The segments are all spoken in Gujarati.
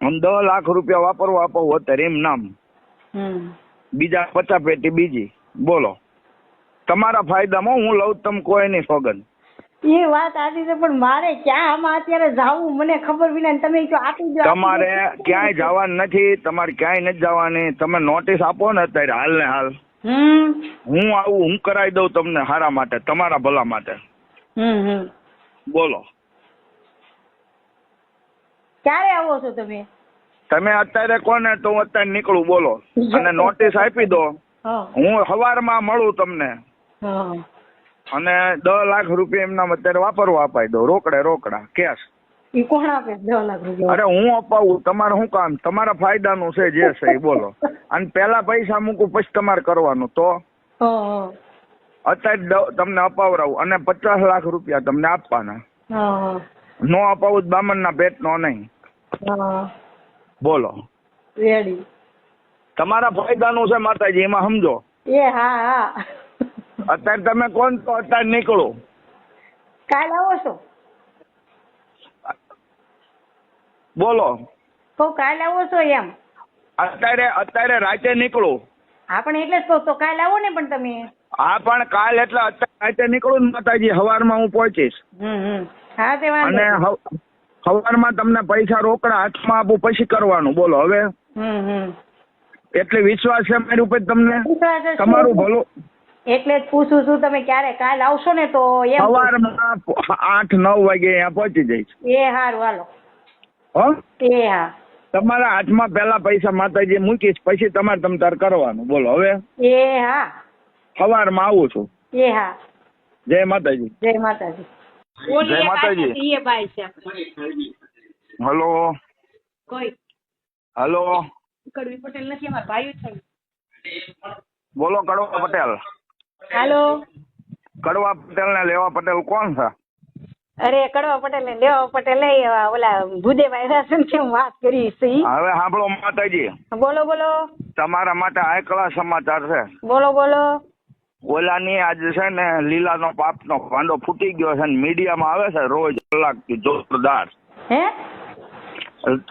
હું 10 લાખ રૂપિયા વાપરવા આપું અત્યારે એમ નામ, બીજા 50 પેટી બીજી. બોલો તમારા ફાયદામાં હું લઉં, તમે કોઈ નહીં સોગન. એ વાત સાચી છે, પણ મારે ક્યાં આમાં અત્યારે જાવું મને ખબર વિના ને તમે જો આપી દો. તમારે ક્યાંય જવાનું નથી, તમારે ક્યાંય નથી જવાની. તમે નોટિસ આપો ને અત્યારે હાલ ને હાલ, હું આવું, હું કરાવી દઉં તમને સારા માટે, તમારા ભલા માટે. બોલો ક્યારે આવો છો તમે? તમે અત્યારે કોને તો હું અત્યારે નીકળું. બોલો અને નોટિસ આપી દો, હું સવારમાં મળું તમને. અને 10 લાખ રૂપિયા એમના અત્યારે વાપરવા અપાઈ દો, રોકડા કેશ. ઈ કોણ આપે 10 લાખ રૂપિયા? અરે હું અપાવું, તમારે શું કામ, તમારા ફાયદાનું છે જે છે એ. બોલો અને પેલા પૈસા મૂકું પછી તમારે કરવાનું. તો અત્યારે તમને અપાવરાવું અને 50 લાખ રૂપિયા તમને આપવાના. નો અપાવું બામણના પેટનો નહીં. બોલો રેડી. તમારા ફાયદાનું છે માતાજી, એમાં સમજો. એ હા અત્યારે તમે કોણ તો અત્યારે નીકળો. કાલ આવો છો? બોલો તો કાલ આવો છો એમ? અત્યારે રાતે નીકળો. હા પણ એટલે જ તો કાલ આવો ને. પણ તમે હા પણ કાલ એટલે અત્યારે રાતે નીકળું ને માતાજી, સવારમાં હું પહોંચીશ. હા તે વાંધો અને સવારમાં તમને પૈસા રોકડા હાથમાં આપું પછી કરવાનું. બોલો હવે એટલે વિશ્વાસ છે મારી ઉપર તમને, તમારું ભલું. એટલે જ પૂછું છું તમે ક્યારે કાલ આવશો ને તો એમ સવારમાં 8-9 વાગે અહીંયા પહોંચી જઈશ. એ હારું હાલો. એ હા તમારા હાથમાં પેલા પૈસા માતાજી મૂકીશ, પછી તમારે તમ તાર કરવાનું. બોલો હવે એ હા સવારમાં આવું છું. એ હા. જય માતાજી. જય માતાજી. જય માતાજી. એ ભાઈ છે. હલો કોઈ હલો કડવી પટેલ નથી, અમારા ભાઈ છે. બોલો કડવા પટેલ. હાલો કડવા પટેલ ને લેવા પટેલ કોણ છે? અરે કડવા પટેલ ને લેવા પટેલ નહીં, ઓલા ભૂદેભાઈ રાશન કેમ વાત કરી છે. હવે સાંભળો માતાજી, બોલો બોલો. તમારા માટે હાઈ ક્લાસ સમાચાર છે. બોલો બોલો. ઓલાની આજે છે ને લીલાનો પાપનો ભાંડો ફૂટી ગયો છે ને મીડિયામાં આવે છે રોજ કલાકથી જોરદાર. હે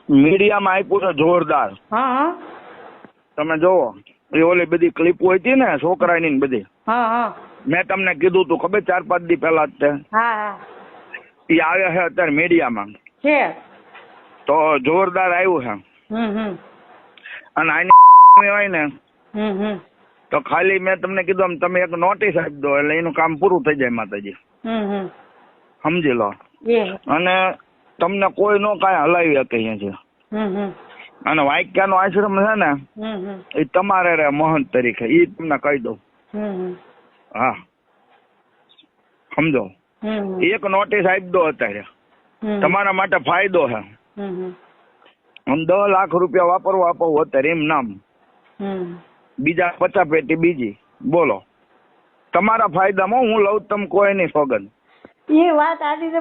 મીડિયામાં આપ્યું છે જોરદાર. હા તમે જોવો. એ ઓલી બધી ક્લિપો હતી ને છોકરાની ને બધી, મેં તમને કીધું તું ખબર 4-5 દી પહેલા જ તે. એ આવે છે અત્યારે મીડિયામાં તો જોરદાર આવ્યું છે. અને આની હોય ને તો ખાલી મેં તમને કીધું તમે એક નોટિસ આપી દો એટલે એનું કામ પૂરું થઈ જાય માતાજી. સમજી લો. અને તમને કોઈ નો કાંઈ હલાવી શકે અહીંયા છે. અને વાક્યાનો આશ્રમ છે ને એ તમારે રે મહંત તરીકે, એ તમને કહી દઉં. હા સમજો. એક નોટિસ આપી દો અત્યારે, તમારા માટે ફાયદો છે. આમ 10 લાખ રૂપિયા વાપરવા આપો અત્યારે એમ નામ, બીજા 50 પેટી બીજી. બોલો તમારા ફાયદામાં હું લઉં, તમે કોઈ નહીં સોગન. એ વાત સાચી છે.